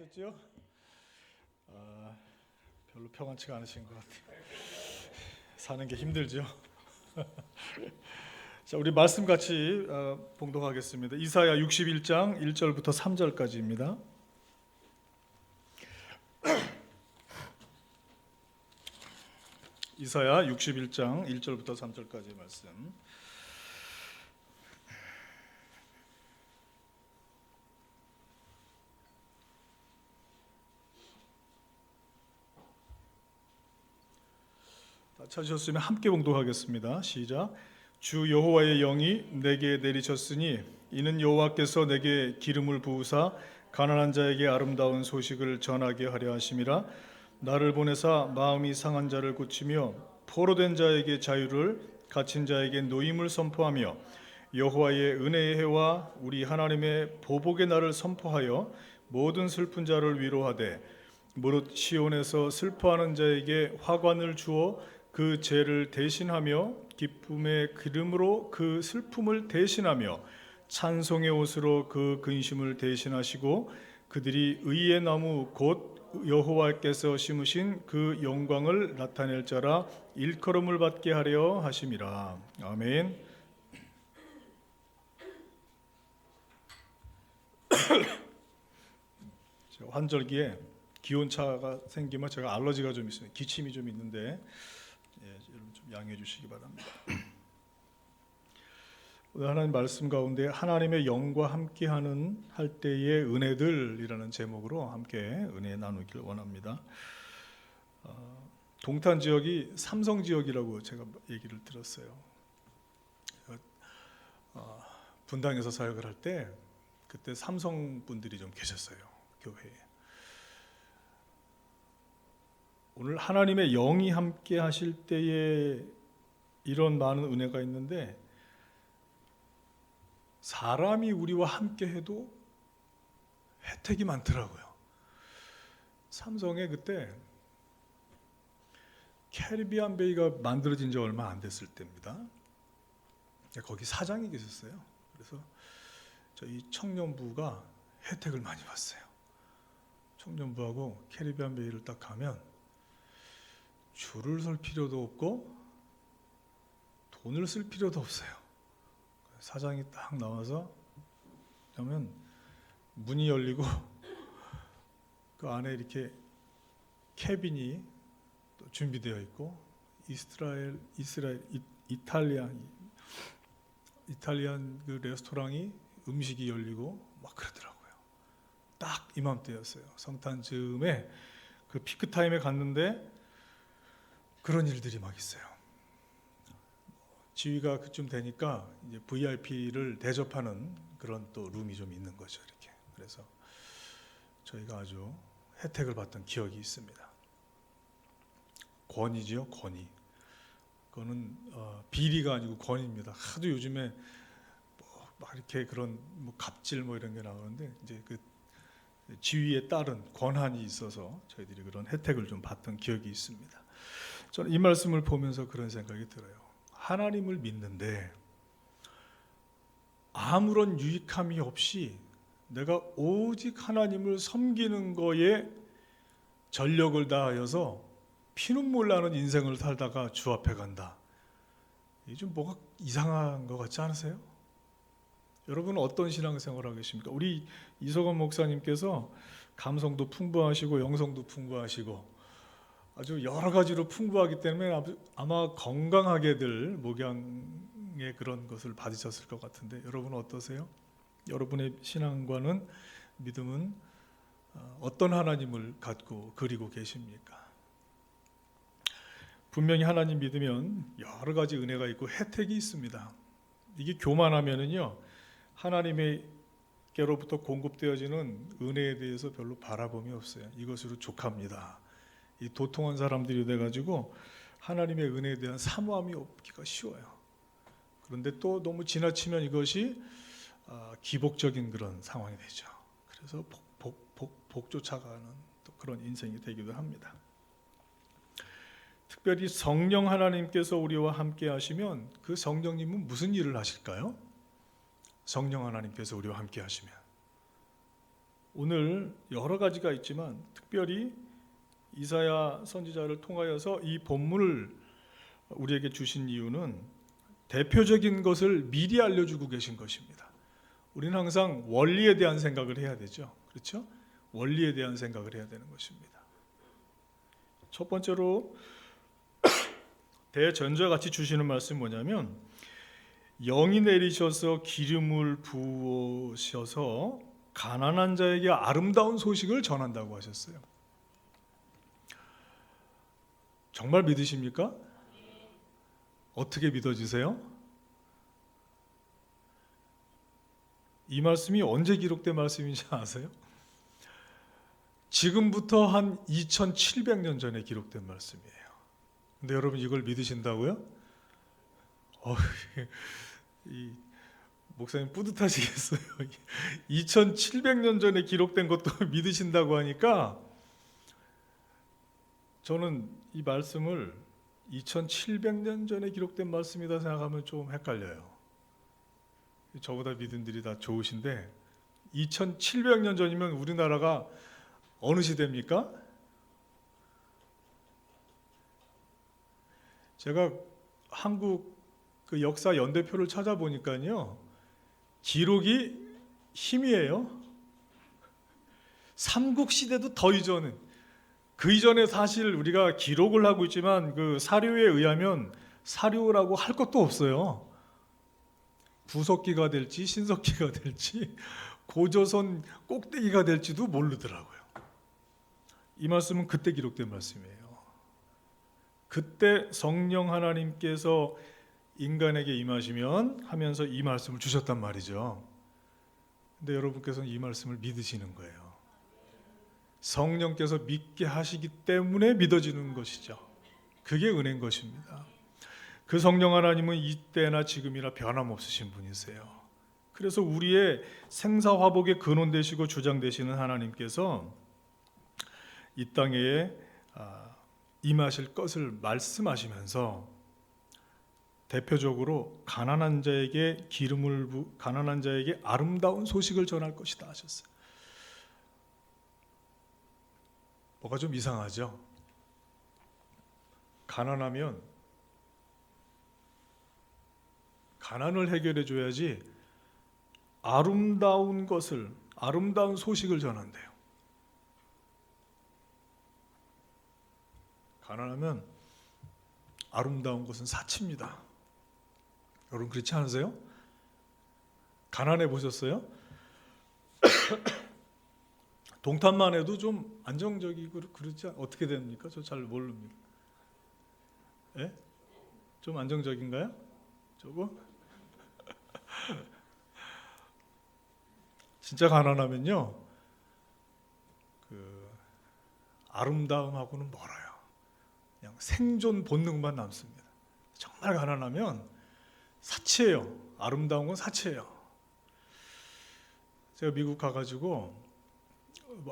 하셨죠? 별로 평안치가 않으신 것 같아요. 사는 게 힘들죠. 자, 우리 말씀 같이 봉독하겠습니다. 이사야 61장 1절부터 3절까지입니다. 이사야 61장 1절부터 3절까지 말씀. 찾으셨으면 함께 봉독하겠습니다. 시작. 주 여호와의 영이 내게 내리셨으니 이는 여호와께서 내게 기름을 부으사 가난한 자에게 아름다운 소식을 전하게 하려 하심이라. 나를 보내사 마음이 상한 자를 고치며 포로된 자에게 자유를, 갇힌 자에게 노임을 선포하며 여호와의 은혜의 해와 우리 하나님의 보복의 날을 선포하여 모든 슬픈 자를 위로하되 무릇 시온에서 슬퍼하는 자에게 화관을 주어 그 죄를 대신하며 기쁨의 기름으로 그 슬픔을 대신하며 찬송의 옷으로 그 근심을 대신하시고 그들이 의의 나무 곧 여호와께서 심으신 그 영광을 나타낼 자라 일컬음을 받게 하려 하심이라. 아멘. 환절기에 기온차가 생기면 제가 알러지가 좀 있어요. 기침이 좀 있는데 여러분 좀 양해해 주시기 바랍니다. 오늘 하나님 말씀 가운데 하나님의 영과 함께하는 할 때의 은혜들이라는 제목으로 함께 은혜 나누기를 원합니다. 동탄 지역이 삼성 지역이라고 제가 얘기를 들었어요. 분당에서 사역을 할 때 그때 삼성 분들이 좀 계셨어요, 교회에. 오늘 하나님의 영이 함께 하실 때에 이런 많은 은혜가 있는데 사람이 우리와 함께 해도 혜택이 많더라고요. 삼성에 그때 캐리비안 베이가 만들어진 지 얼마 안 됐을 때입니다. 거기 사장이 계셨어요. 그래서 저희 청년부가 혜택을 많이 봤어요. 청년부하고 캐리비안 베이를 딱 가면 줄을 설 필요도 없고 돈을 쓸 필요도 없어요. 사장이 딱 나와서 그러면 문이 열리고 그 안에 이렇게 캐빈이 또 준비되어 있고 이탈리안 그 레스토랑이 음식이 열리고 막 그러더라고요. 딱 이맘때였어요. 성탄 즈음에 그 피크 타임에 갔는데 그런 일들이 막 있어요. 지휘가 그쯤 되니까 이제 VIP를 대접하는 그런 또 룸이 좀 있는 거죠, 이렇게. 그래서 저희가 아주 혜택을 받던 기억이 있습니다. 권위지요, 권위. 그거는 비리가 아니고 권위입니다. 하도 요즘에 막 이렇게 그런 뭐 갑질 뭐 이런 게 나오는데 이제 그 지위에 따른 권한이 있어서 저희들이 그런 혜택을 좀 받던 기억이 있습니다. 저는 이 말씀을 보면서 그런 생각이 들어요. 하나님을 믿는데 아무런 유익함이 없이 내가 오직 하나님을 섬기는 거에 전력을 다하여서 피눈물 나는 인생을 살다가 주 앞에 간다. 이게 좀 뭐가 이상한 것 같지 않으세요? 여러분은 어떤 신앙생활을 하고 계십니까? 우리 이소건 목사님께서 감성도 풍부하시고 영성도 풍부하시고 아주 여러 가지로 풍부하기 때문에 아마 건강하게들 목양의 그런 것을 받으셨을 것 같은데 여러분은 어떠세요? 여러분의 신앙과는 믿음은 어떤 하나님을 갖고 그리고 계십니까? 분명히 하나님 믿으면 여러 가지 은혜가 있고 혜택이 있습니다. 이게 교만하면은요 하나님께로부터 공급되어지는 은혜에 대해서 별로 바라봄이 없어요. 이것으로 족합니다. 이 도통한 사람들이 돼가지고 하나님의 은혜에 대한 사모함이 없기가 쉬워요. 그런데 또 너무 지나치면 이것이 기복적인 그런 상황이 되죠. 그래서 복 쫓아가는 또 그런 인생이 되기도 합니다. 특별히 성령 하나님께서 우리와 함께 하시면 그 성령님은 무슨 일을 하실까요? 성령 하나님께서 우리와 함께 하시면 오늘 여러 가지가 있지만 특별히 이사야 선지자를 통하여서 이 본문을 우리에게 주신 이유는 대표적인 것을 미리 알려주고 계신 것입니다. 우리는 항상 원리에 대한 생각을 해야 되죠. 그렇죠? 원리에 대한 생각을 해야 되는 것입니다. 첫 번째로 대전자 같이 주시는 말씀이 뭐냐면 영이 내리셔서 기름을 부으셔서 가난한 자에게 아름다운 소식을 전한다고 하셨어요. 정말 믿으십니까? 어떻게 믿어지세요? 이 말씀이 언제 기록된 말씀인지 아세요? 지금부터 한 2700년 전에 기록된 말씀이에요. 근데 여러분 이걸 믿으신다고요? 이 목사님 뿌듯하시겠어요? 2700년 전에 기록된 것도 믿으신다고 하니까 저는 이 말씀을 2700년 전에 기록된 말씀이다 생각하면 좀 헷갈려요. 저보다 믿음들이 다 좋으신데 2700년 전이면 우리나라가 어느 시대입니까? 제가 한국 그 역사 연대표를 찾아보니까요, 기록이 희미해요. 삼국시대도 더 이전은, 그 이전에 사실 우리가 기록을 하고 있지만 그 사료에 의하면 사료라고 할 것도 없어요. 구석기가 될지 신석기가 될지 고조선 꼭대기가 될지도 모르더라고요. 이 말씀은 그때 기록된 말씀이에요. 그때 성령 하나님께서 인간에게 임하시면 하면서 이 말씀을 주셨단 말이죠. 근데 여러분께서는 이 말씀을 믿으시는 거예요. 성령께서 믿게 하시기 때문에 믿어지는 것이죠. 그게 은혜인 것입니다. 그 성령 하나님은 이때나 지금이나 변함없으신 분이세요. 그래서 우리의 생사화복의 근원 되시고 주장 되시는 하나님께서 이 땅에 임하실 것을 말씀하시면서 대표적으로 가난한 자에게 가난한 자에게 아름다운 소식을 전할 것이다 하셨어요. 뭐가 좀 이상하죠? 가난하면 가난을 해결해 줘야지 아름다운 소식을 전한대요. 가난하면 아름다운 것은 사치입니다. 여러분 그렇지 않으세요? 가난해 보셨어요? 동탄만 해도 좀 안정적이고 그렇지 어떻게 됩니까? 저 잘 모릅니다. 예? 좀 안정적인가요? 조금? 진짜 가난하면요, 그 아름다움하고는 멀어요. 그냥 생존 본능만 남습니다. 정말 가난하면 사치예요. 아름다운 건 사치예요. 제가 미국 가가지고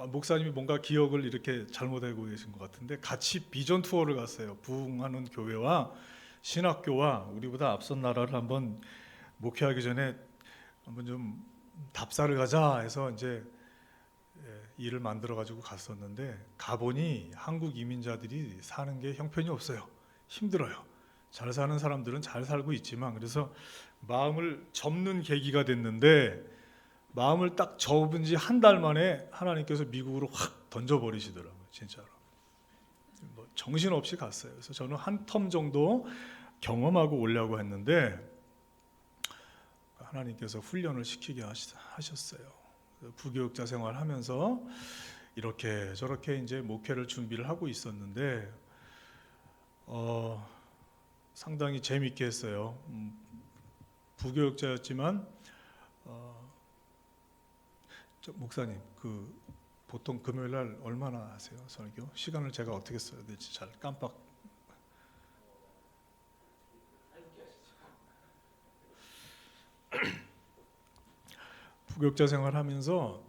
목사님이 뭔가 기억을 이렇게 잘못하고 계신 것 같은데 같이 비전 투어를 갔어요. 부흥하는 교회와 신학교와 우리보다 앞선 나라를 한번 목회하기 전에 한번 좀 답사를 가자 해서 이제 일을 만들어 가지고 갔었는데 가보니 한국 이민자들이 사는 게 형편이 없어요. 힘들어요. 잘 사는 사람들은 잘 살고 있지만 그래서 마음을 접는 계기가 됐는데 마음을 딱 접은 지 한 달 만에 하나님께서 미국으로 확 던져버리시더라고요. 진짜로. 뭐 정신없이 갔어요. 그래서 저는 한 텀 정도 경험하고 오려고 했는데 하나님께서 훈련을 시키게 하셨어요. 부교육자 생활하면서 이렇게 저렇게 이제 목회를 준비를 하고 있었는데 상당히 재밌게 했어요. 부교육자였지만 목사님 그 보통 금요일 날 얼마나 하세요? 설교? 시간을 제가 어떻게 써야 될지 잘 깜빡. 부교육자 생활하면서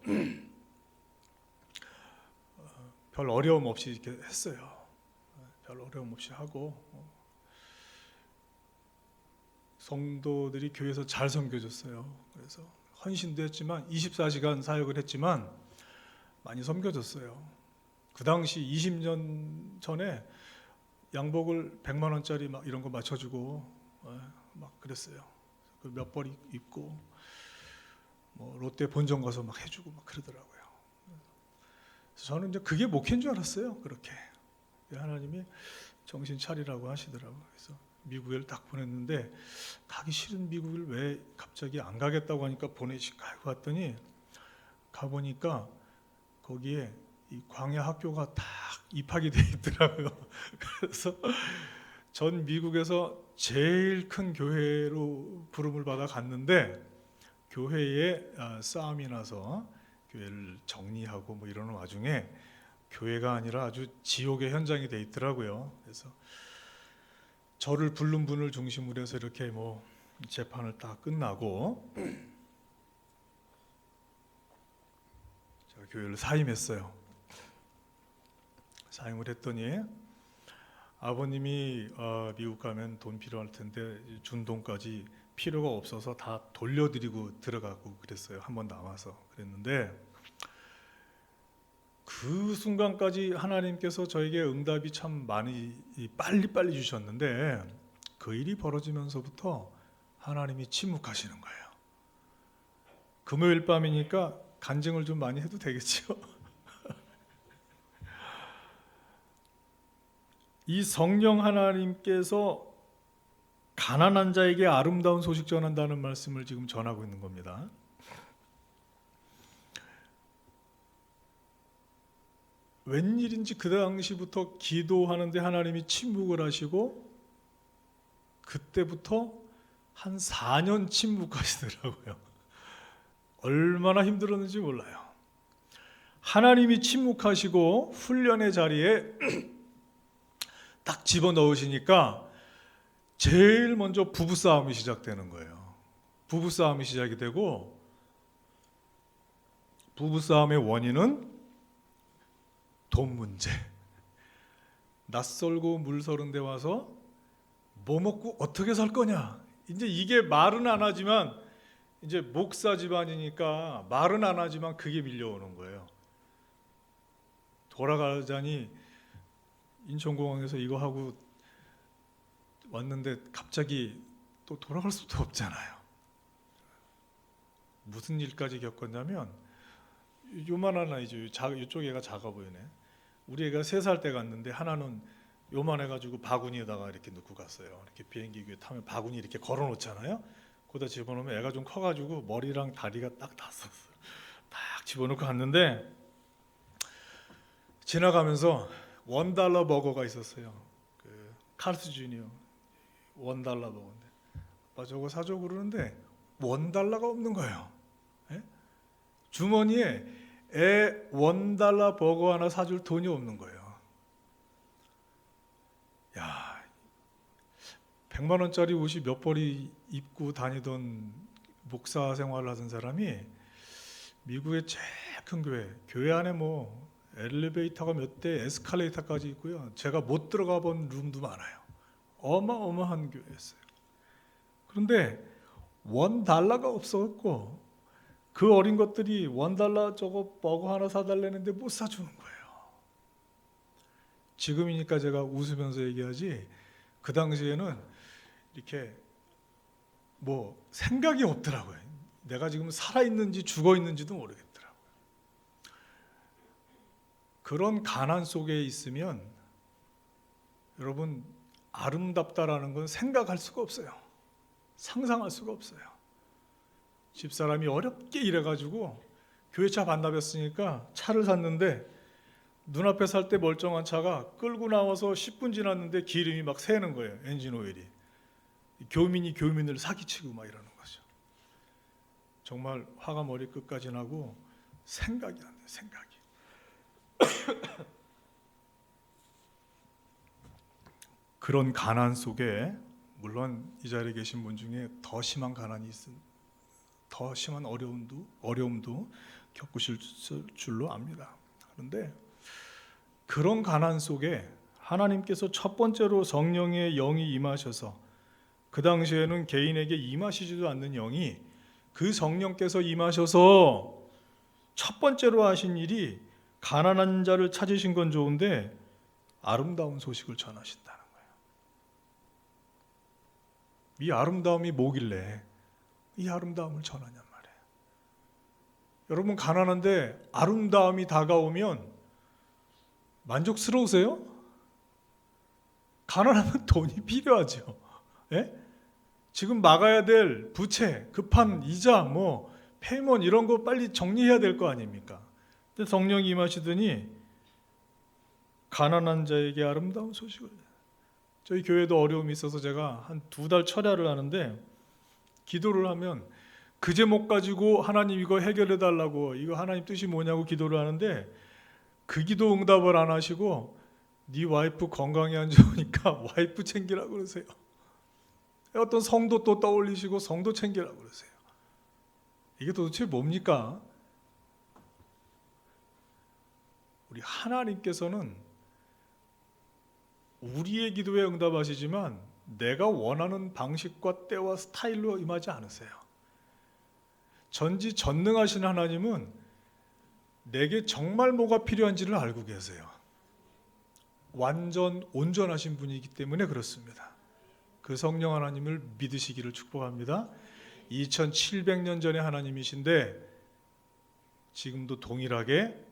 별 어려움 없이 이렇게 했어요. 별 어려움 없이 하고 성도들이 교회에서 잘 섬겨줬어요. 그래서 헌신도 했지만 24시간 사역을 했지만 많이 섬겨졌어요. 그 당시 20년 전에 양복을 100만 원짜리 막 이런 거 맞춰주고 막 그랬어요. 그 몇 벌 입고 뭐 롯데 본점 가서 막 해주고 막 그러더라고요. 그래서 저는 이제 그게 목회인 줄 알았어요. 그렇게 하나님이 정신 차리라고 하시더라고요. 그래서 미국에 딱 보냈는데 가기 싫은 미국을 왜 갑자기 안 가겠다고 하니까 보내실까 하고 갔더니 가보니까 거기에 이 광야 학교가 딱 입학이 돼 있더라고요. 그래서 전 미국에서 제일 큰 교회로 부름을 받아 갔는데 교회에 싸움이 나서 교회를 정리하고 뭐 이러는 와중에 교회가 아니라 아주 지옥의 현장이 돼 있더라고요. 그래서 저를 부른 분을 중심으로 해서 이렇게 뭐 재판을 딱 끝나고 제가 교회를 사임했어요. 사임을 했더니 아버님이 미국 가면 돈 필요할 텐데 준 돈까지 필요가 없어서 다 돌려드리고 들어가고 그랬어요. 한 번 남아서 그랬는데 그 순간까지 하나님께서 저에게 응답이 참 많이 빨리 주셨는데 그 일이 벌어지면서부터 하나님이 침묵하시는 거예요. 금요일 밤이니까 간증을 좀 많이 해도 되겠죠? 이 성령 하나님께서 가난한 자에게 아름다운 소식 전한다는 말씀을 지금 전하고 있는 겁니다. 웬일인지 그 당시부터 기도하는데 하나님이 침묵을 하시고 그때부터 한 4년 침묵하시더라고요. 얼마나 힘들었는지 몰라요. 하나님이 침묵하시고 훈련의 자리에 딱 집어넣으시니까 제일 먼저 부부싸움이 시작되는 거예요. 부부싸움이 시작이 되고 부부싸움의 원인은 돈 문제. 낯설고 물서른 데 와서 뭐 먹고 어떻게 살 거냐. 이제 이게 말은 안 하지만 이제 목사 집안이니까 말은 안 하지만 그게 밀려오는 거예요. 돌아가자니 인천공항에서 이거 하고 왔는데 갑자기 또 돌아갈 수도 없잖아요. 무슨 일까지 겪었냐면 요만한 아이죠. 이쪽 애가 작아 보이네. 우리 애가 3살 때 갔는데 하나는 요만해가지고 바구니에다가 이렇게 넣고 갔어요. 이렇게 비행기 위에 타면 바구니 이렇게 걸어놓잖아요. 거기다 집어넣으면 애가 좀 커가지고 머리랑 다리가 딱 닿았어요. 딱 집어넣고 갔는데 지나가면서 $1 버거가 있었어요. 그 카르스 주니어 $1 버거인데 아빠 저거 사줘 그러는데 $1가 없는 거예요. 예? 주머니에 애 $1 버거 하나 사줄 돈이 없는 거예요. 야, 100만 원짜리 옷이 몇 벌이 입고 다니던 목사 생활을 하던 사람이 미국의 제일 큰 교회 안에 뭐 엘리베이터가 몇 대 에스컬레이터까지 있고요. 제가 못 들어가 본 룸도 많아요. 어마어마한 교회였어요. 그런데 $1가 없어갖고 그 어린 것들이 $1 저거 버거 하나 사달라는데 못 사주는 거예요. 지금이니까 제가 웃으면서 얘기하지 그 당시에는 이렇게 뭐 생각이 없더라고요. 내가 지금 살아있는지 죽어있는지도 모르겠더라고요. 그런 가난 속에 있으면 여러분 아름답다라는 건 생각할 수가 없어요. 상상할 수가 없어요. 집사람이 어렵게 일해가지고 교회차 반납했으니까 차를 샀는데 눈앞에 살 때 멀쩡한 차가 끌고 나와서 10분 지났는데 기름이 막 새는 거예요. 엔진 오일이. 교민이 교민을 사기치고 막 이러는 거죠. 정말 화가 머리끝까지 나고 생각이 안 돼요. 생각이. 그런 가난 속에 물론 이 자리에 계신 분 중에 더 심한 가난이 더 심한 어려움도 겪으실 줄로 압니다. 그런데 그런 가난 속에 하나님께서 첫 번째로 성령의 영이 임하셔서 그 당시에는 개인에게 임하시지도 않는 영이 그 성령께서 임하셔서 첫 번째로 하신 일이 가난한 자를 찾으신 건 좋은데 아름다운 소식을 전하신다는 거예요. 이 아름다움이 뭐길래 이 아름다움을 전하냔 말이에요. 여러분, 가난한데 아름다움이 다가오면 만족스러우세요? 가난하면 돈이 필요하죠. 예? 지금 막아야 될 부채, 급한 이자, 페이먼 이런 거 빨리 정리해야 될 거 아닙니까? 근데 성령이 임하시더니 가난한 자에게 아름다운 소식을. 저희 교회도 어려움이 있어서 제가 한 2달 철야를 하는데, 기도를 하면 그 제목 가지고 하나님 이거 해결해 달라고, 이거 하나님 뜻이 뭐냐고 기도를 하는데, 그 기도 응답을 안 하시고 네 와이프 건강이 안 좋으니까 와이프 챙기라고 그러세요. 어떤 성도 또 떠올리시고 성도 챙기라고 그러세요. 이게 도대체 뭡니까? 우리 하나님께서는 우리의 기도에 응답하시지만 내가 원하는 방식과 때와 스타일로 임하지 않으세요. 전지전능하신 하나님은 내게 정말 뭐가 필요한지를 알고 계세요. 완전 온전하신 분이기 때문에 그렇습니다. 그 성령 하나님을 믿으시기를 축복합니다. 2700년 전의 하나님이신데 지금도 동일하게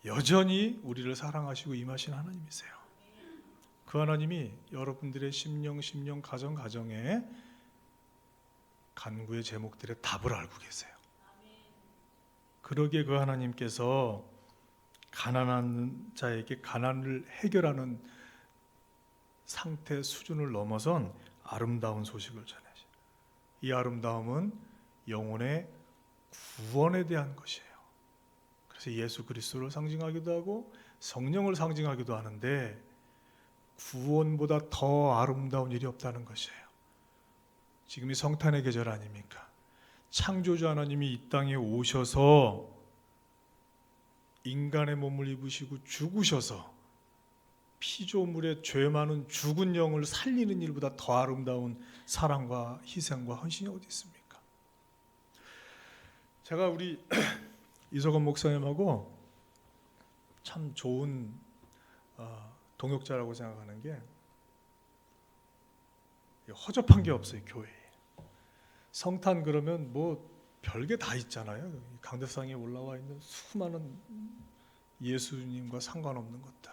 여전히 우리를 사랑하시고 임하신 하나님이세요. 그 하나님이 여러분들의 심령 가정에 간구의 제목들의 답을 알고 계세요. 그러기에 그 하나님께서 가난한 자에게 가난을 해결하는 상태 수준을 넘어선 아름다운 소식을 전하시죠. 이 아름다움은 영혼의 구원에 대한 것이에요. 그래서 예수 그리스도를 상징하기도 하고 성령을 상징하기도 하는데, 구원보다 더 아름다운 일이 없다는 것이에요. 지금이 성탄의 계절 아닙니까? 창조주 하나님이 이 땅에 오셔서 인간의 몸을 입으시고 죽으셔서 피조물의 죄 많은 죽은 영을 살리는 일보다 더 아름다운 사랑과 희생과 헌신이 어디 있습니까? 제가 우리 이석원 목사님하고 참 좋은 동역자라고 생각하는 게, 허접한 게 없어요. 교회에 성탄 그러면 별게 다 있잖아요. 강대상에 올라와 있는 수많은 예수님과 상관없는 것들.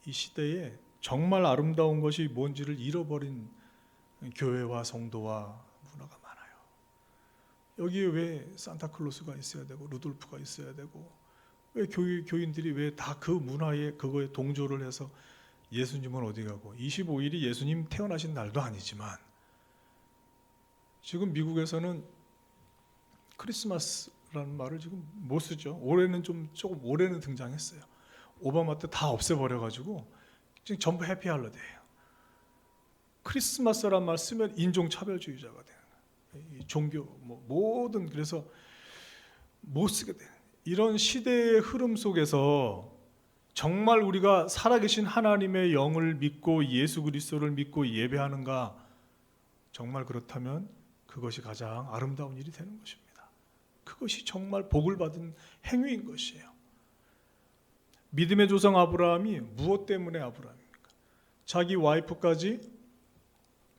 이 시대에 정말 아름다운 것이 뭔지를 잃어버린 교회와 성도와 문화가 많아요. 여기에 왜 산타클로스가 있어야 되고 루돌프가 있어야 되고, 왜 교인들이 왜 다 그 문화에 그거에 동조를 해서, 예수님은 어디 가고 25일이 예수님 태어나신 날도 아니지만 지금 미국에서는 크리스마스라는 말을 지금 못 쓰죠. 올해는 조금 올해는 등장했어요. 오바마 때 다 없애버려가지고 지금 전부 해피 할러데이예요. 크리스마스란 말 쓰면 인종차별주의자가 되는 거예요. 종교 모든, 그래서 못 쓰게 돼요. 이런 시대의 흐름 속에서 정말 우리가 살아계신 하나님의 영을 믿고 예수 그리스도를 믿고 예배하는가? 정말 그렇다면 그것이 가장 아름다운 일이 되는 것입니다. 그것이 정말 복을 받은 행위인 것이에요. 믿음의 조상 아브라함이 무엇 때문에 아브라함입니까? 자기 와이프까지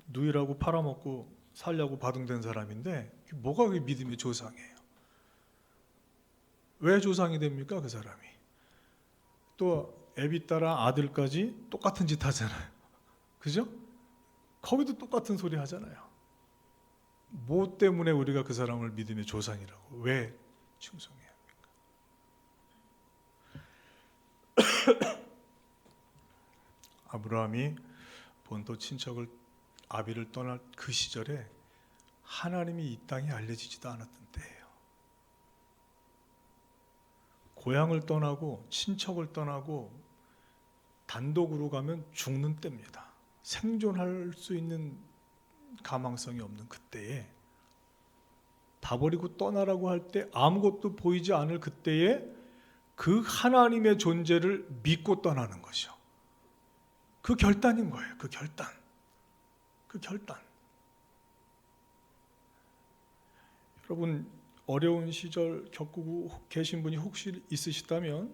누이라고 팔아먹고 살려고 바둥된 사람인데 뭐가 그게 믿음의 조상이에요? 왜 조상이 됩니까? 그 사람이 또 애비 따라 아들까지 똑같은 짓 하잖아요. 그죠? 거기도 똑같은 소리 하잖아요. 뭐 때문에 우리가 그 사람을 믿음의 조상이라고 왜 칭송해야 합니까? 아브라함이 본토 친척을 아비를 떠날 그 시절에 하나님이 이 땅에 알려지지도 않았던 때예요. 고향을 떠나고 친척을 떠나고 단독으로 가면 죽는 때입니다. 생존할 수 있는 가망성이 없는 그때에, 다 버리고 떠나라고 할 때 아무것도 보이지 않을 그때에 그 하나님의 존재를 믿고 떠나는 것이요. 그 결단인 거예요. 그 결단. 여러분, 어려운 시절 겪고 계신 분이 혹시 있으시다면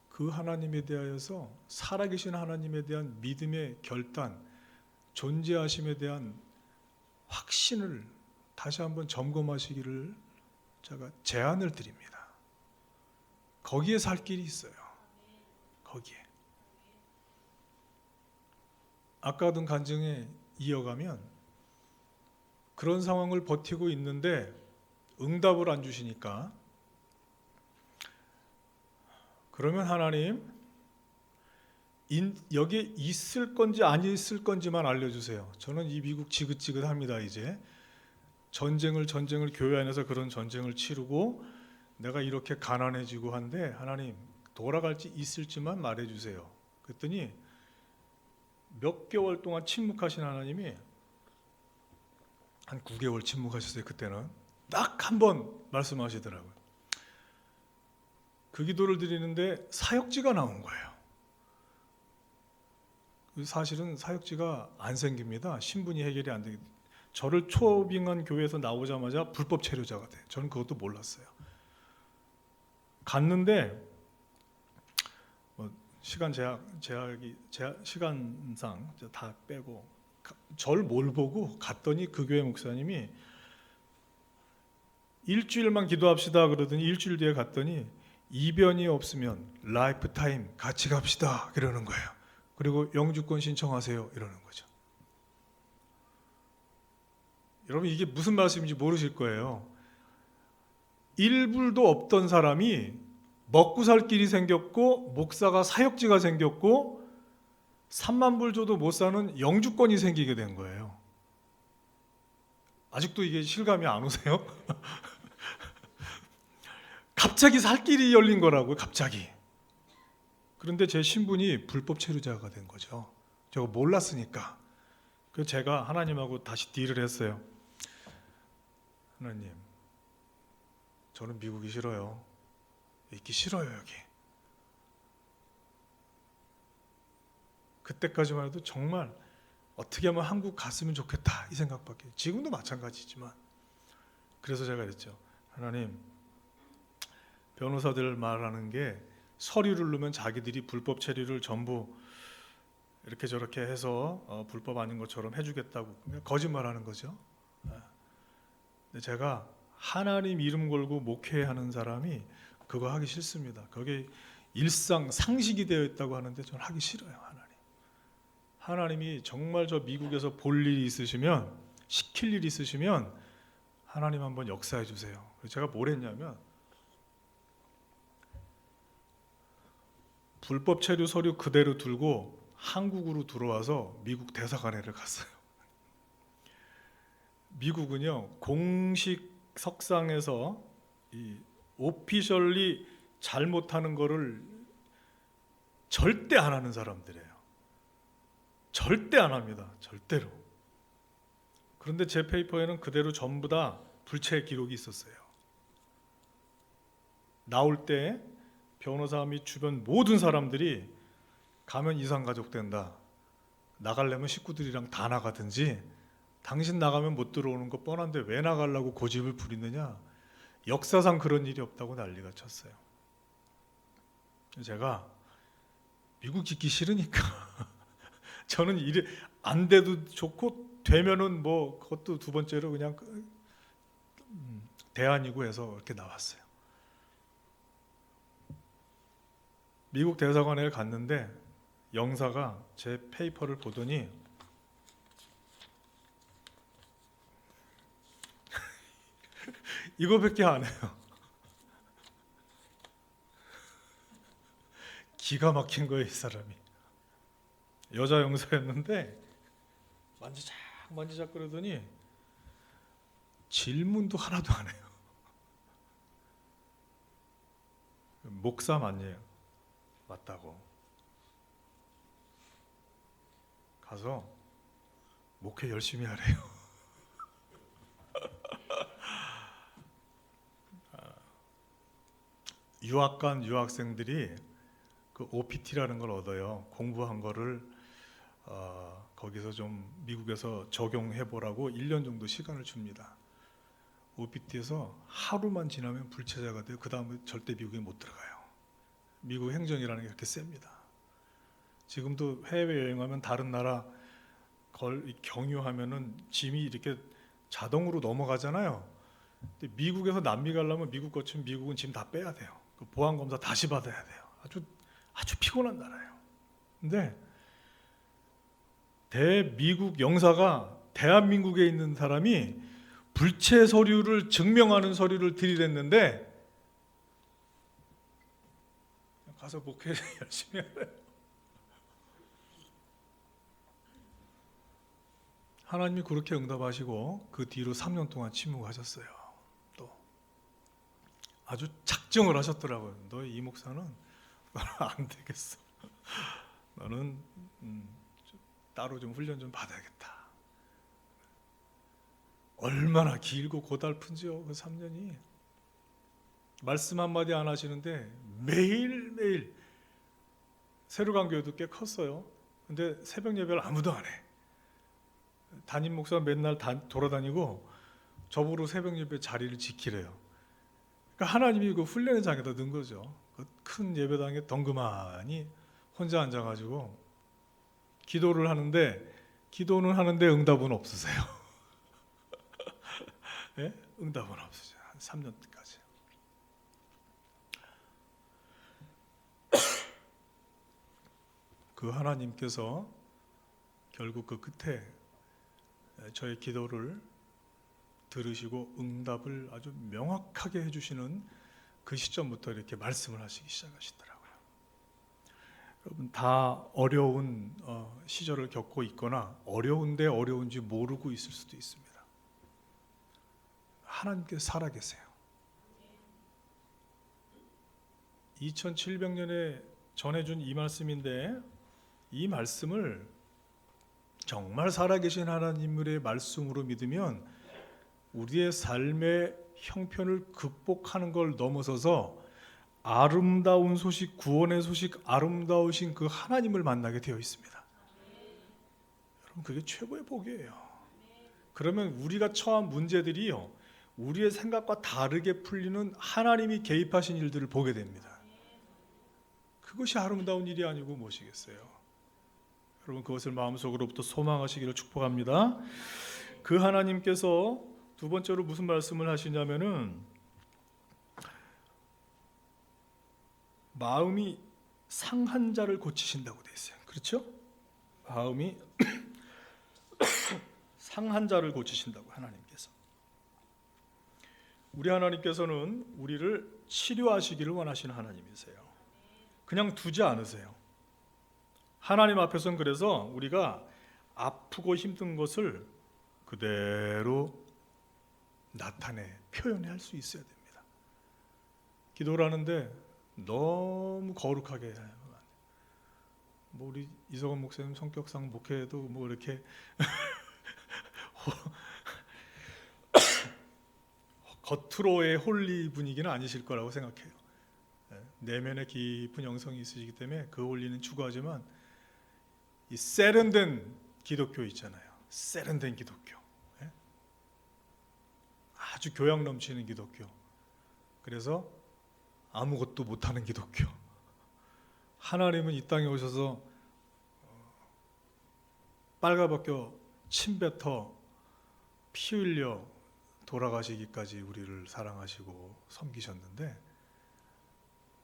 그 하나님에 대하여서 살아계신 하나님에 대한 믿음의 결단, 존재하심에 대한 확신을 다시 한번 점검하시기를 제가 제안을 드립니다. 거기에 살 길이 있어요. 거기에. 아까 하던 간증에 이어가면 그런 상황을 버티고 있는데 응답을 안 주시니까 그러면 하나님 여기에 있을 건지 안 있을 건지만 알려주세요. 저는 이 미국 지긋지긋합니다. 이제 전쟁을 교회 안에서 그런 전쟁을 치르고 내가 이렇게 가난해지고 한데 하나님 돌아갈지 있을지만 말해주세요. 그랬더니 몇 개월 동안 침묵하신 하나님이 한 9개월 침묵하셨어요. 그때는 딱 한 번 말씀하시더라고요. 그 기도를 드리는데 사역지가 나온 거예요. 사실은 사역지가 안 생깁니다. 신분이 해결이 안 되기. 저를 초빙한 교회에서 나오자마자 불법 체류자가 돼. 저는 그것도 몰랐어요. 갔는데 시간 시간상 다 빼고 절 뭘 보고 갔더니 그 교회 목사님이 일주일만 기도합시다 그러더니 일주일 뒤에 갔더니 이변이 없으면 라이프타임 같이 갑시다 그러는 거예요. 그리고 영주권 신청하세요 이러는 거죠. 여러분 이게 무슨 말씀인지 모르실 거예요. 일불도 없던 사람이 먹고 살 길이 생겼고 목사가 사역지가 생겼고 3만 불 줘도 못 사는 영주권이 생기게 된 거예요. 아직도 이게 실감이 안 오세요? 갑자기 살 길이 열린 거라고요. 갑자기. 그런데 제 신분이 불법 체류자가 된 거죠. 제가 몰랐으니까. 그래서 제가 하나님하고 다시 딜을 했어요. 하나님, 저는 미국이 싫어요. 있기 싫어요 여기. 그때까지만 해도 정말 어떻게 하면 한국 갔으면 좋겠다 이 생각밖에. 지금도 마찬가지지만. 그래서 제가 그랬죠. 하나님, 변호사들 말하는 게 서류를 넣으면 자기들이 불법 체류를 전부 이렇게 저렇게 해서 불법 아닌 것처럼 해주겠다고 거짓말하는 거죠. 근데 제가 하나님 이름 걸고 목회하는 사람이 그거 하기 싫습니다. 그게 일상 상식이 되어 있다고 하는데 저는 하기 싫어요. 하나님이 정말 저 미국에서 볼 일이 있으시면 시킬 일이 있으시면 하나님 한번 역사해 주세요. 그래서 제가 뭘 했냐면 불법 체류 서류 그대로 들고 한국으로 들어와서 미국 대사관에를 갔어요. 미국은요 공식 석상에서 이 오피셜리 잘못하는 거를 절대 안 하는 사람들이에요. 절대 안 합니다. 절대로. 그런데 제 페이퍼에는 그대로 전부 다 불체 기록이 있었어요. 나올 때 변호사 및 주변 모든 사람들이 가면 이산가족 된다. 나가려면 식구들이랑 다 나가든지 당신 나가면 못 들어오는 거 뻔한데 왜 나가려고 고집을 부리느냐. 역사상 그런 일이 없다고 난리가 쳤어요. 제가 미국 짓기 싫으니까 저는 일이 안 돼도 좋고 되면은 뭐 그것도 두 번째로 그냥 대안이고 해서 이렇게 나왔어요. 미국 대사관에 갔는데 영사가 제 페이퍼를 보더니 이거밖에 안 해요. 기가 막힌 거예요, 이 사람이. 여자 영사였는데 만지작 그러더니 질문도 하나도 안 해요. 목사 맞네요. 맞다고. 가서 목회 열심히 하래요. 유학 간 유학생들이 그 OPT라는 걸 얻어요. 공부한 거를 거기서 좀 미국에서 적용해 보라고 1년 정도 시간을 줍니다. OPT에서 하루만 지나면 불체자가 돼요. 그 다음에 절대 미국에 못 들어가요. 미국 행정이라는 게 그렇게 셉니다. 지금도 해외 여행하면 다른 나라 경유하면은 짐이 이렇게 자동으로 넘어가잖아요. 근데 미국에서 남미 가려면 미국 거치면 미국은 짐 다 빼야 돼요. 그 보안 검사 다시 받아야 돼요. 아주 피곤한 나라예요. 근데 대미국 영사가 대한민국에 있는 사람이 불체 서류를 증명하는 서류를 들이댔는데 가서 목회 열심히 해야 돼요. 하나님이 그렇게 응답하시고 그 뒤로 3년 동안 침묵하셨어요. 또 아주 작정을 하셨더라고요. 너 이 목사는 너는 안 되겠어. 너는 따로 좀 훈련 좀 받아야겠다. 얼마나 길고 고달픈지요. 그 3년이. 말씀 한마디 안 하시는데 매일매일 세루강교회도 꽤 컸어요. 근데 새벽 예배를 아무도 안 해. 담임 목사 맨날 돌아다니고 저보고 새벽 예배 자리를 지키래요. 그러니까 하나님이 그 훈련의 장에다 넣은 거죠. 그 큰 예배당에 덩그마니 혼자 앉아가지고 기도는 하는데 응답은 없으세요. 네? 응답은 없으죠. 한 3년까지. 그 하나님께서 결국 그 끝에 저의 기도를 들으시고 응답을 아주 명확하게 해주시는 그 시점부터 이렇게 말씀을 하시기 시작하시더라고요. 여러분 다 어려운 시절을 겪고 있거나 어려운데 어려운지 모르고 있을 수도 있습니다. 하나님께서 살아계세요. 2700년에 전해준 이 말씀인데 이 말씀을 정말 살아계신 하나님의 말씀으로 믿으면 우리의 삶의 형편을 극복하는 걸 넘어서서 아름다운 소식, 구원의 소식, 아름다우신 그 하나님을 만나게 되어 있습니다. 여러분 그게 최고의 복이에요. 그러면 우리가 처한 문제들이요 우리의 생각과 다르게 풀리는 하나님이 개입하신 일들을 보게 됩니다. 그것이 아름다운 일이 아니고 무엇이겠어요? 여러분 그것을 마음속으로부터 소망하시기를 축복합니다. 그 하나님께서 두 번째로 무슨 말씀을 하시냐면은 마음이 상한 자를 고치신다고 되어 있어요. 그렇죠? 마음이 상한 자를 고치신다고 하나님께서. 우리 하나님께서는 우리를 치료하시기를 원하시는 하나님이세요. 그냥 두지 않으세요. 하나님 앞에서는 그래서 우리가 아프고 힘든 것을 그대로 나타내 표현해 할 수 있어야 됩니다. 기도를 하는데 너무 거룩하게 해요. 뭐 우리 이석원 목사님 성격상 목회도 뭐 이렇게 겉으로의 홀리 분위기는 아니실 거라고 생각해요. 내면의 깊은 영성이 있으시기 때문에 그 홀리는 추구하지만 이 세련된 기독교 있잖아요. 세련된 기독교, 아주 교양 넘치는 기독교. 그래서 아무것도 못하는 기독교. 하나님은 이 땅에 오셔서 빨가벗겨 침 뱉어 피 흘려 돌아가시기까지 우리를 사랑하시고 섬기셨는데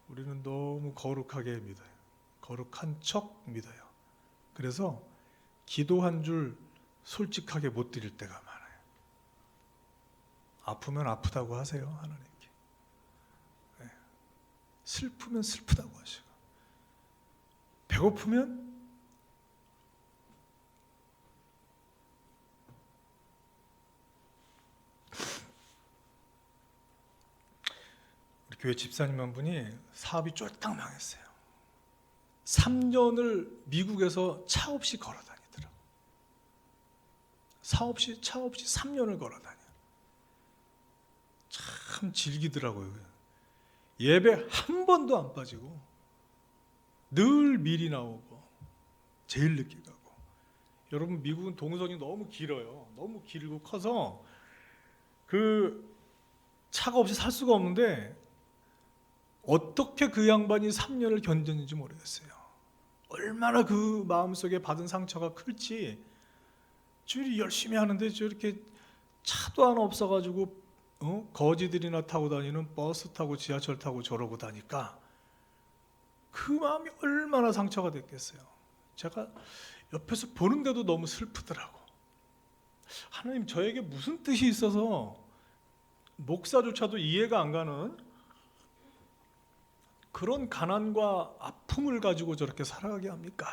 우리는 너무 거룩하게 믿어요. 거룩한 척 믿어요. 그래서 기도 한 줄 솔직하게 못 드릴 때가 많아요. 아프면 아프다고 하세요, 하나님께. 슬프면 슬프다고 하시고, 배고프면 우리 교회 집사님 한 분이 사업이 쫄딱 망했어요. 3년을 미국에서 차 없이 걸어 다니더라고요. 차 없이 3년을 걸어 다녀요. 참 즐기더라고요. 예배 한 번도 안 빠지고 늘 미리 나오고 제일 늦게 가고. 여러분 미국은 동선이 너무 길어요. 너무 길고 커서 그 차가 없이 살 수가 없는데 어떻게 그 양반이 3년을 견뎠는지 모르겠어요. 얼마나 그 마음속에 받은 상처가 클지. 주일이 열심히 하는데 저렇게 차도 하나 없어가지고 거지들이나 타고 다니는 버스 타고 지하철 타고 저러고 다니까 그 마음이 얼마나 상처가 됐겠어요. 제가 옆에서 보는데도 너무 슬프더라고. 하나님, 저에게 무슨 뜻이 있어서 목사조차도 이해가 안 가는 그런 가난과 아픔을 가지고 저렇게 살아가게 합니까?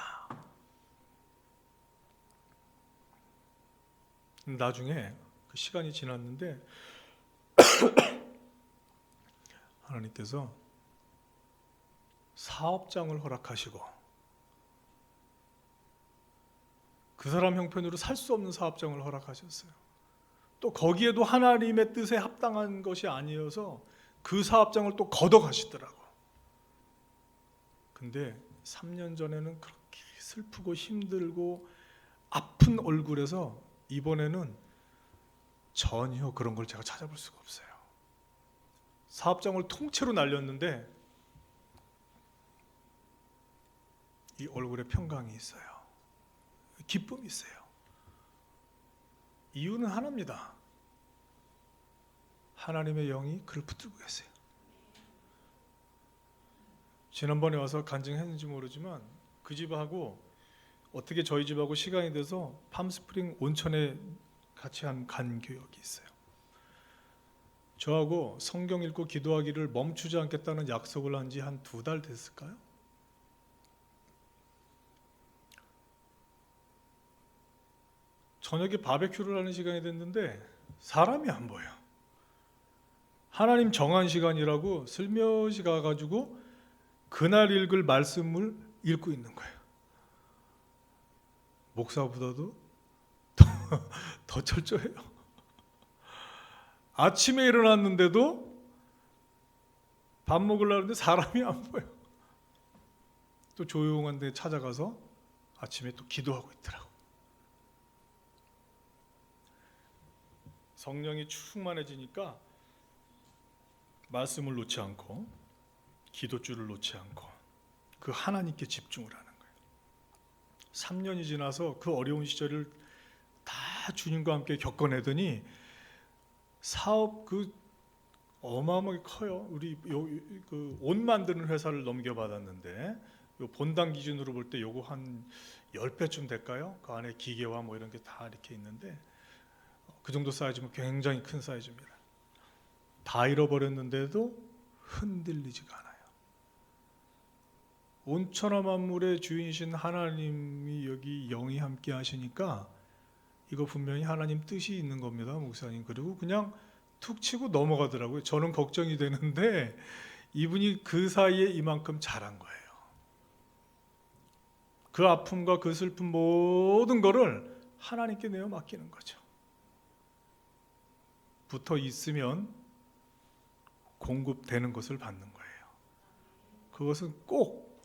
나중에 그 시간이 지났는데 하나님께서 사업장을 허락하시고 그 사람 형편으로 살 수 없는 사업장을 허락하셨어요. 또 거기에도 하나님의 뜻에 합당한 것이 아니어서 그 사업장을 또 걷어가시더라고. 근데 3년 전에는 그렇게 슬프고 힘들고 아픈 얼굴에서 이번에는 전혀 그런 걸 제가 찾아볼 수가 없어요. 사업장을 통째로 날렸는데 이 얼굴에 평강이 있어요. 기쁨이 있어요. 이유는 하나입니다. 하나님의 영이 그를 붙들고 계세요. 지난번에 와서 간증했는지 모르지만 그 집하고 어떻게 저희 집하고 시간이 돼서 팜스프링 온천에 같이 간 기억이 있어요. 저하고 성경 읽고 기도하기를 멈추지 않겠다는 약속을 한 지 한 2달 됐을까요? 저녁에 바베큐를 하는 시간이 됐는데 사람이 안 보여. 하나님 정한 시간이라고 슬며시 가가지고 그날 읽을 말씀을 읽고 있는 거예요. 목사보다도 더 철저해요. 아침에 일어났는데도 밥 먹으려고 하는데 사람이 안 보여. 또 조용한 데 찾아가서 아침에 또 기도하고 있더라고. 성령이 충만해지니까 말씀을 놓지 않고 기도줄을 놓지 않고 그 하나님께 집중을 하는 거예요. 3년이 지나서 그 어려운 시절을 다 주님과 함께 겪어내더니 사업 그 어마어마하게 커요. 우리 그 옷 만드는 회사를 넘겨받았는데 본당 기준으로 볼 때 요거 한 10배쯤 될까요? 그 안에 기계와 뭐 이런 게 다 이렇게 있는데 그 정도 사이즈면 굉장히 큰 사이즈입니다. 다 잃어버렸는데도 흔들리지가 않아요. 온천하 만물의 주인이신 하나님이 여기 영이 함께 하시니까 이거 분명히 하나님 뜻이 있는 겁니다, 목사님. 그리고 그냥 툭 치고 넘어가더라고요. 저는 걱정이 되는데 이분이 그 사이에 이만큼 잘한 거예요. 그 아픔과 그 슬픈 모든 거를 하나님께 내어 맡기는 거죠. 붙어 있으면 공급되는 것을 받는 거예요. 그것은 꼭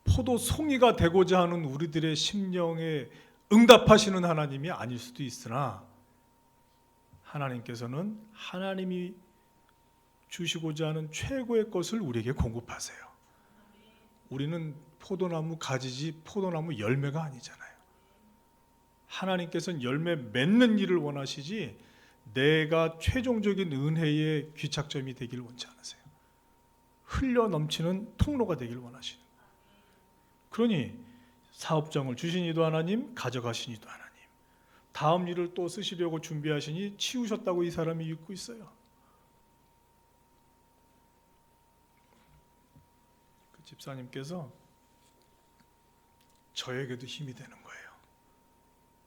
포도 송이가 되고자 하는 우리들의 심령에 응답하시는 하나님이 아닐 수도 있으나 하나님께서는 하나님이 주시고자 하는 최고의 것을 우리에게 공급하세요. 우리는 포도나무 가지지 포도나무 열매가 아니잖아요. 하나님께서는 열매 맺는 일을 원하시지 내가 최종적인 은혜의 귀착점이 되길 원치 않으세요. 흘러 넘치는 통로가 되길 원하시는. 그러니 사업장을 주신 이도 하나님, 가져가신 이도 하나님, 다음 일을 또 쓰시려고 준비하시니 치우셨다고 이 사람이 읽고 있어요. 그 집사님께서 저에게도 힘이 되는 거예요.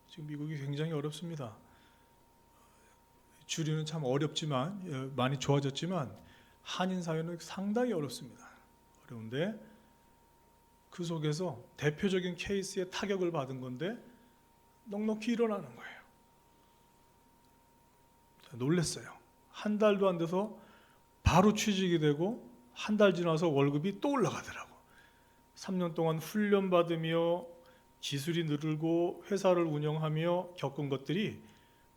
지금 미국이 굉장히 어렵습니다. 주류는 참 어렵지만 많이 좋아졌지만 한인 사회는 상당히 어렵습니다. 어려운데 그 속에서 대표적인 케이스에 타격을 받은 건데 넉넉히 일어나는 거예요. 놀랐어요. 한 달도 안 돼서 바로 취직이 되고 한 달 지나서 월급이 또 올라가더라고. 3년 동안 훈련받으며 기술이 늘고 회사를 운영하며 겪은 것들이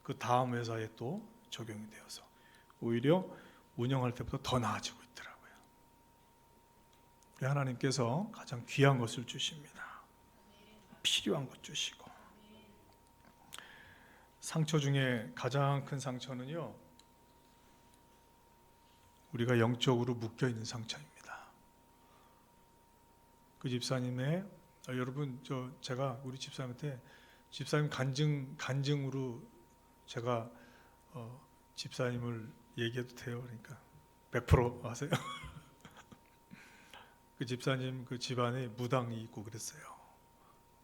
그 다음 회사에 또 적용이 되어서 오히려 운영할 때보다 더 나아지고 있더라고요. 하나님께서 가장 귀한 것을 주십니다. 필요한 것 주시고. 상처 중에 가장 큰 상처는요, 우리가 영적으로 묶여있는 상처입니다. 그 집사님의 여러분 제가 우리 집사님한테 집사님 간증으로 제가 집사님을 얘기해도 돼요? 그러니까 100% 아세요? 그 집사님 그 집안에 무당이 있고 그랬어요.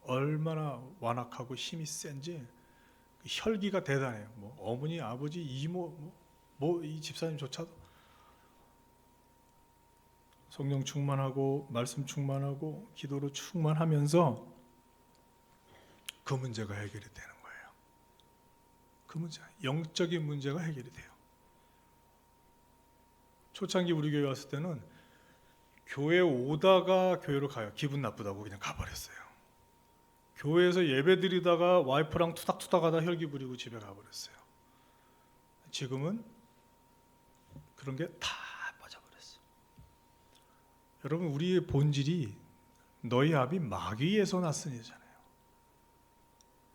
얼마나 완악하고 힘이 센지 혈기가 대단해요. 뭐 어머니, 아버지, 이모, 이 집사님조차도 성령 충만하고 말씀 충만하고 기도로 충만하면서 그 문제가 해결이 되는 거예요. 그 문제, 영적인 문제가 해결이 돼요. 초창기 우리 교회 왔을 때는 교회 오다가 교회로 가요. 기분 나쁘다고 그냥 가버렸어요. 교회에서 예배 드리다가 와이프랑 투닥투닥 하다 혈기 부리고 집에 가버렸어요. 지금은 그런 게 다 빠져버렸어요. 여러분, 우리의 본질이 너희 아비 마귀에서 났으니잖아요.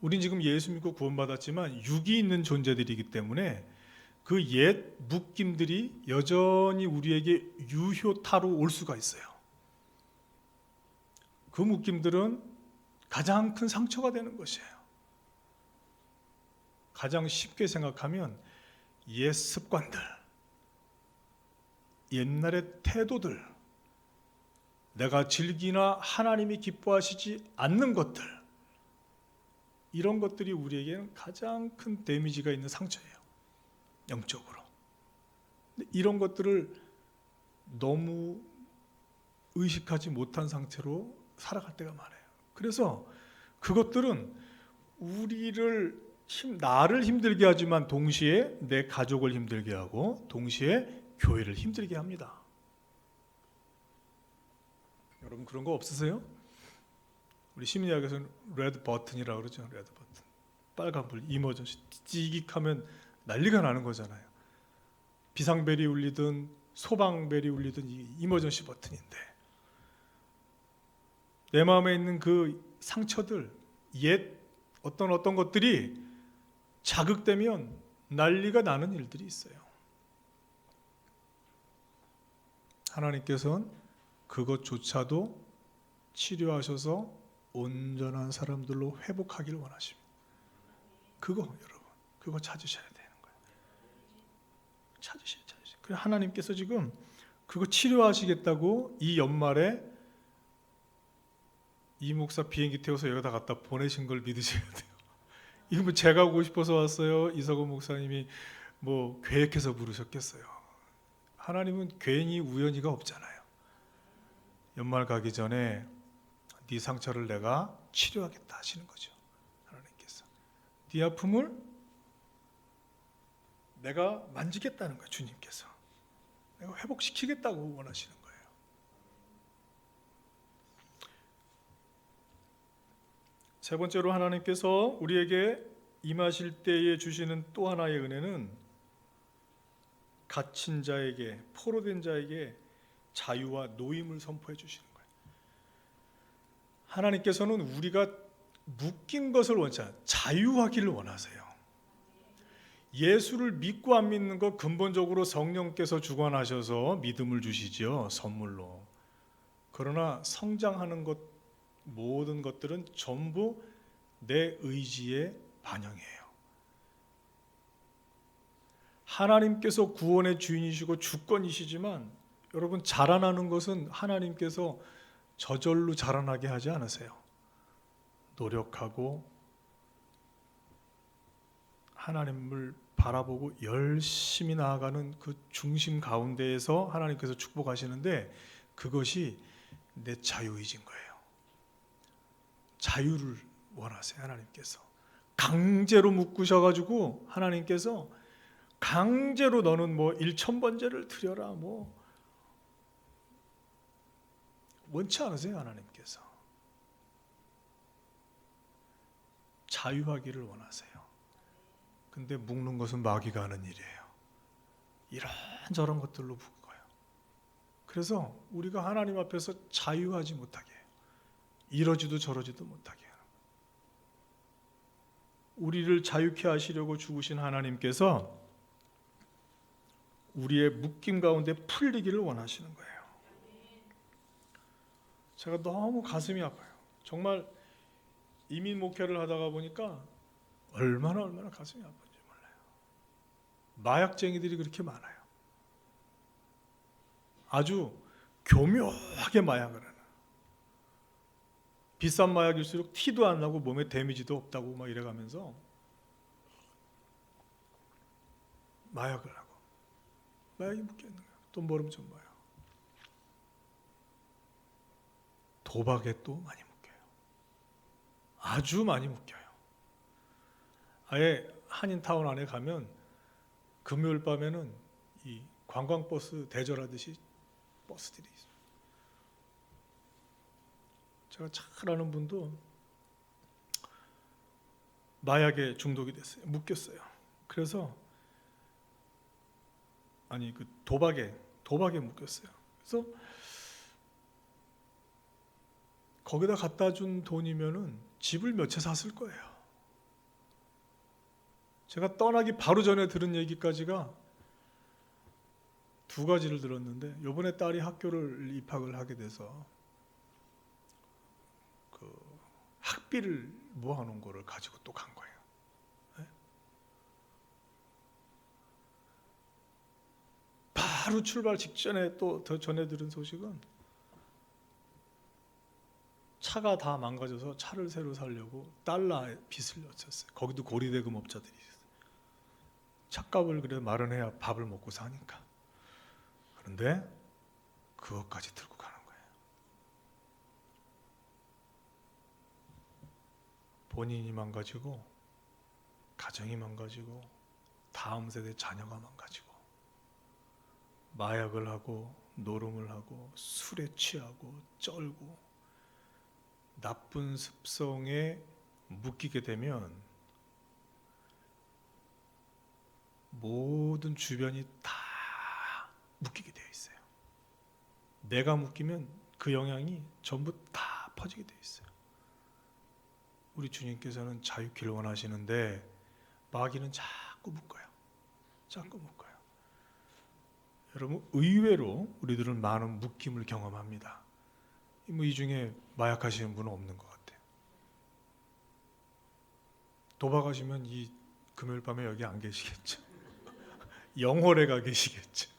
우린 지금 예수 믿고 구원받았지만 육이 있는 존재들이기 때문에 그 옛 묶임들이 여전히 우리에게 유효타로 올 수가 있어요. 그 묶임들은 가장 큰 상처가 되는 것이에요. 가장 쉽게 생각하면 옛 습관들, 옛날의 태도들, 내가 즐기나 하나님이 기뻐하시지 않는 것들, 이런 것들이 우리에게는 가장 큰 데미지가 있는 상처예요. 영적으로. 근데 이런 것들을 너무 의식하지 못한 상태로 살아갈 때가 많아요. 그래서 그것들은 나를 힘들게 하지만 동시에 내 가족을 힘들게 하고 동시에 교회를 힘들게 합니다. 여러분 그런 거 없으세요? 우리 심리학에서는 레드 버튼이라고 그러죠. 레드 버튼. 빨간불, 이머전시 찌익하면 난리가 나는 거잖아요. 비상벨이 울리든 소방벨이 울리든 이머전시 버튼인데, 내 마음에 있는 그 상처들, 옛 어떤 것들이 자극되면 난리가 나는 일들이 있어요. 하나님께서는 그것조차도 치료하셔서 온전한 사람들로 회복하기를 원하십니다. 여러분, 그거 찾으셔야 되는 거예요. 찾으셔야. 그래서 하나님께서 지금 그거 치료하시겠다고 이 연말에 이 목사 비행기 태워서 여기다 갖다 보내신 걸 믿으셔야 돼요. 이거 뭐 제가 오고 싶어서 왔어요? 이석원 목사님이 뭐 계획해서 부르셨겠어요? 하나님은 괜히 우연히가 없잖아요. 연말 가기 전에 네 상처를 내가 치료하겠다 하시는 거죠. 하나님께서 네 아픔을 내가 만지겠다는 거예요. 주님께서 내가 회복시키겠다고 원하시는 거예요. 세 번째로 하나님께서 우리에게 임하실 때에 주시는 또 하나의 은혜는 갇힌 자에게, 포로된 자에게 자유와 노임을 선포해 주시는 거예요. 하나님께서는 우리가 묶인 것을 원치 않아요. 자유하기를 원하세요. 예수를 믿고 안 믿는 것 근본적으로 성령께서 주관하셔서 믿음을 주시죠, 선물로. 그러나 성장하는 것, 모든 것들은 전부 내 의지의 반영이에요. 하나님께서 구원의 주인이시고 주권이시지만 여러분, 자라나는 것은 하나님께서 저절로 자라나게 하지 않으세요. 노력하고 하나님을 바라보고 열심히 나아가는 그 중심 가운데에서 하나님께서 축복하시는데, 그것이 내 자유의지인 거예요. 자유를 원하세요. 하나님께서 강제로 묶으셔가지고 하나님께서 강제로 너는 뭐 1,000번제를 드려라 뭐 원치 않으세요. 하나님께서 자유하기를 원하세요. 근데 묶는 것은 마귀가 하는 일이에요. 이런저런 것들로 묶어요. 그래서 우리가 하나님 앞에서 자유하지 못하게 해요. 이러지도 저러지도 못하게 해요. 우리를 자유케 하시려고 죽으신 하나님께서 우리의 묶임 가운데 풀리기를 원하시는 거예요. 제가 너무 가슴이 아파요. 정말 이민 목회를 하다가 보니까 얼마나 가슴이 아픈지 몰라요. 마약쟁이들이 그렇게 많아요. 아주 교묘하게 마약을 하는. 비싼 마약일수록 티도 안 나고 몸에 데미지도 없다고 막 이래가면서 마약을 하고 마약이 묶여 있는 거예요. 돈 벌으면 좀 뭐예요. 도박에 또 많이 묶여요. 아주 많이 묶여요. 아예 한인타운 안에 가면 금요일 밤에는 이 관광버스 대절하듯이 버스들이 있어요. 제가 잘 아는 분도 마약에 중독이 됐어요. 묶였어요. 그래서 그 도박에 묶였어요. 그래서 거기다 갖다 준 돈이면은 집을 몇 채 샀을 거예요. 제가 떠나기 바로 전에 들은 얘기까지가 두 가지를 들었는데, 이번에 딸이 학교를 입학을 하게 돼서 그 학비를 모아놓은 거를 가지고 또 간 거예요. 네? 바로 출발 직전에 또 더 전에 들은 소식은 차가 다 망가져서 차를 새로 사려고 달러 빚을 졌어요. 거기도 고리대금 업자들이 있어요. 차값을 그래 마련해야 밥을 먹고 사니까. 그런데 그것까지 들고 가는 거예요. 본인이 망가지고, 가정이 망가지고, 다음 세대 자녀가 망가지고, 마약을 하고, 노름을 하고, 술에 취하고, 쩔고, 나쁜 습성에 묶이게 되면 모든 주변이 다 묶이게 되어 있어요. 내가 묶이면 그 영향이 전부 다 퍼지게 되어 있어요. 우리 주님께서는 자유케를 원하시는데 마귀는 자꾸 묶어요. 자꾸 묶어요. 여러분, 의외로 우리들은 많은 묶임을 경험합니다. 이 중에 마약하시는 분은 없는 것 같아요. 도박하시면 이 금요일 밤에 여기 안 계시겠죠. 영월에 가 계시겠죠.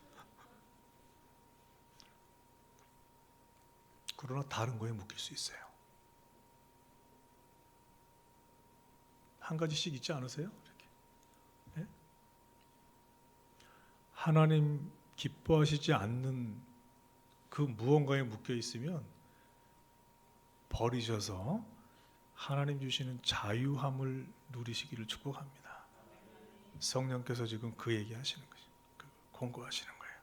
그러나 다른 거에 묶일 수 있어요. 한 가지씩 있지 않으세요? 이렇게. 네? 하나님 기뻐하시지 않는 그 무언가에 묶여 있으면 버리셔서 하나님 주시는 자유함을 누리시기를 축복합니다. 성령께서 지금 그 얘기하시는 거죠. 공고하시는 거예요.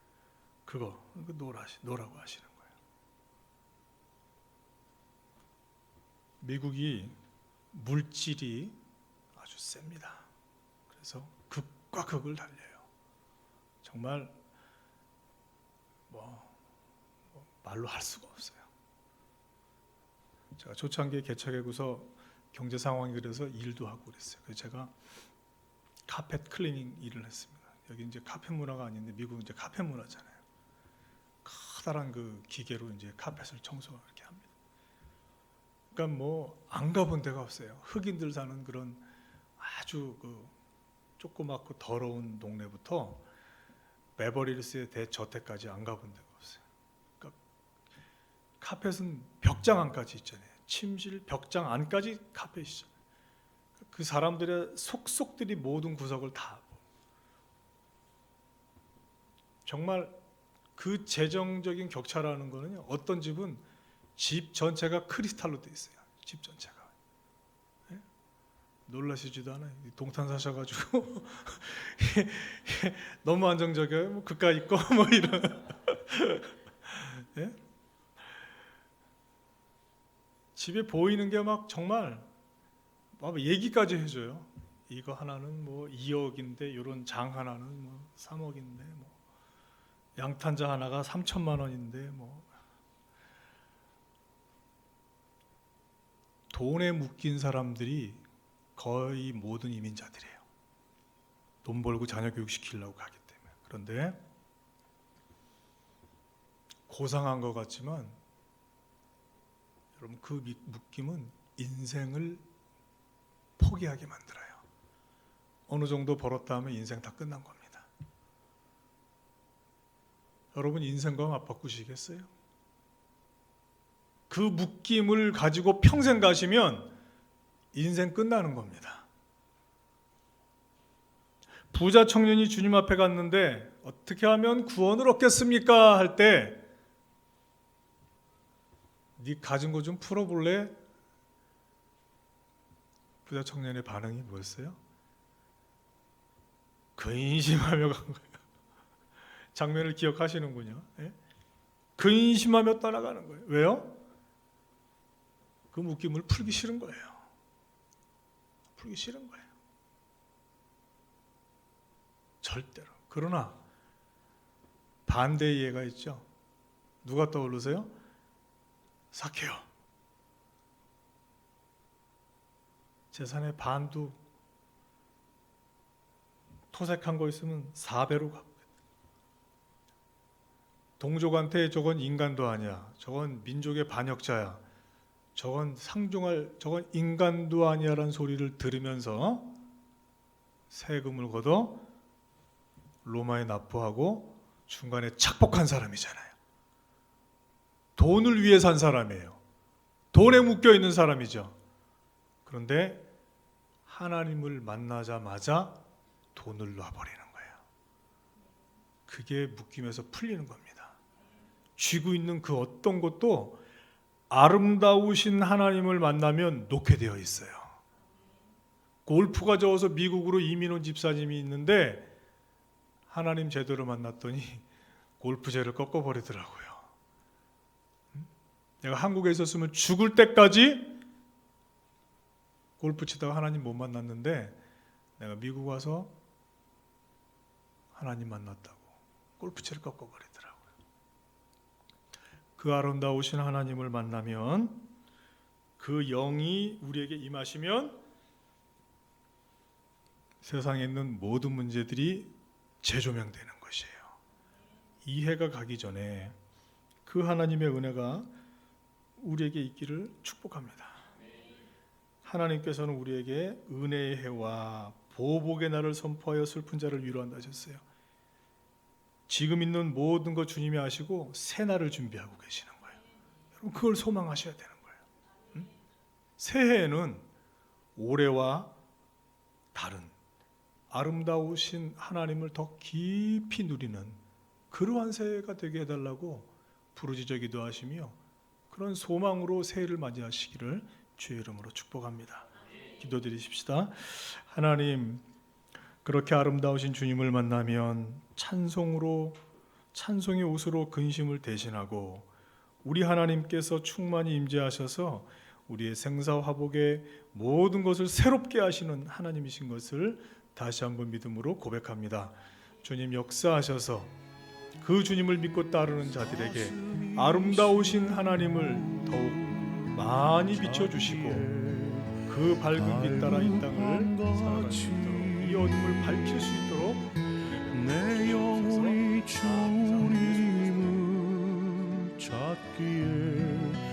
그거 노라고 하시는 거예요. 미국이 물질이 아주 셉니다. 그래서 극과 극을 달려요. 정말 말로 할 수가 없어요. 제가 초창기에 개척하고서 경제 상황이 그래서 일도 하고 그랬어요. 그래서 제가 카펫 클리닝 일을 했습니다. 여기 이제 카펫 문화가 아닌데 미국은 이제 카펫 문화잖아요. 커다란 그 기계로 이제 카펫을 이렇게 합니다. 그러니까 안 가본 데가 없어요. 흑인들 사는 그런 아주 그 조그맣고 더러운 동네부터 베버리힐스의 대저택까지 안 가본 데가 없어요. 그러니까 카펫은 벽장 안까지 있잖아요. 침실 벽장 안까지 카펫이죠. 그 사람들의 속속들이 모든 구석을 다 정말 그 재정적인 격차라는 거는요. 어떤 집은 집 전체가 크리스탈로 돼 있어요. 집 전체가. 네? 놀라시지도 않아요. 동탄 사셔가지고 너무 안정적이에요. 그가 있고 이런. 네? 집에 보이는 게 막 정말 얘기까지 해줘요. 이거 하나는 2억인데 이런 장 하나는 3억인데 양탄자 하나가 3천만 원인데 뭐 돈에 묶인 사람들이 거의 모든 이민자들이에요. 돈 벌고 자녀 교육시키려고 가기 때문에. 그런데 고상한 것 같지만 여러분, 그 묶임은 인생을 포기하게 만들어요. 어느 정도 벌었다 하면 인생 다 끝난 겁니다. 여러분, 인생과 맞바꾸시겠어요? 그 묶임을 가지고 평생 가시면 인생 끝나는 겁니다. 부자 청년이 주님 앞에 갔는데 어떻게 하면 구원을 얻겠습니까? 할 때 네 가진 거 좀 풀어볼래? 부자 청년의 반응이 뭐였어요? 근심하며 간 거예요. 장면을 기억하시는군요. 예? 근심하며 떠나가는 거예요. 왜요? 그 묶임을 풀기 싫은 거예요. 풀기 싫은 거예요. 절대로. 그러나 반대의 예가 있죠. 누가 떠오르세요? 삭개오. 재산의 반도 토색한 거 있으면 4배로 갚겠다. 동족한테 저건 인간도 아니야, 저건 민족의 반역자야, 저건 상종할, 저건 인간도 아니야라는 소리를 들으면서 세금을 걷어 로마에 납부하고 중간에 착복한 사람이잖아요. 돈을 위해 산 사람이에요. 돈에 묶여 있는 사람이죠. 그런데 하나님을 만나자마자 돈을 놔버리는 거예요. 그게 묶임에서 풀리는 겁니다. 쥐고 있는 그 어떤 것도 아름다우신 하나님을 만나면 놓게 되어 있어요. 골프가 좋아서 미국으로 이민 온 집사님이 있는데 하나님 제대로 만났더니 골프채를 꺾어버리더라고요. 내가 한국에 있었으면 죽을 때까지 골프 치다가 하나님 못 만났는데 내가 미국 와서 하나님 만났다고 골프채를 꺾어버리더라고요. 그 아름다우신 하나님을 만나면, 그 영이 우리에게 임하시면 세상에 있는 모든 문제들이 재조명되는 것이에요. 이해가 가기 전에 그 하나님의 은혜가 우리에게 있기를 축복합니다. 하나님께서는 우리에게 은혜의 해와 보복의 날을 선포하여 슬픈 자를 위로한다 하셨어요. 지금 있는 모든 것 주님이 아시고 새 날을 준비하고 계시는 거예요. 여러분, 그걸 소망하셔야 되는 거예요. 새해에는 올해와 다른 아름다우신 하나님을 더 깊이 누리는 그러한 새해가 되게 해달라고 부르짖어 기도하시며, 그런 소망으로 새해를 맞이하시기를 주의 이름으로 축복합니다. 기도드리십시다. 하나님, 그렇게 아름다우신 주님을 만나면 찬송으로, 찬송의 옷으로 근심을 대신하고 우리 하나님께서 충만히 임재하셔서 우리의 생사화복의 모든 것을 새롭게 하시는 하나님이신 것을 다시 한번 믿음으로 고백합니다. 주님, 역사하셔서 그 주님을 믿고 따르는 자들에게 아름다우신 하나님을 더욱 많이 비춰주시고 그 밝은 빛 따라 이 땅을 살아갈 수 있도록, 이 어둠을 밝힐 수 있도록 내 영혼이 주님을 찾기에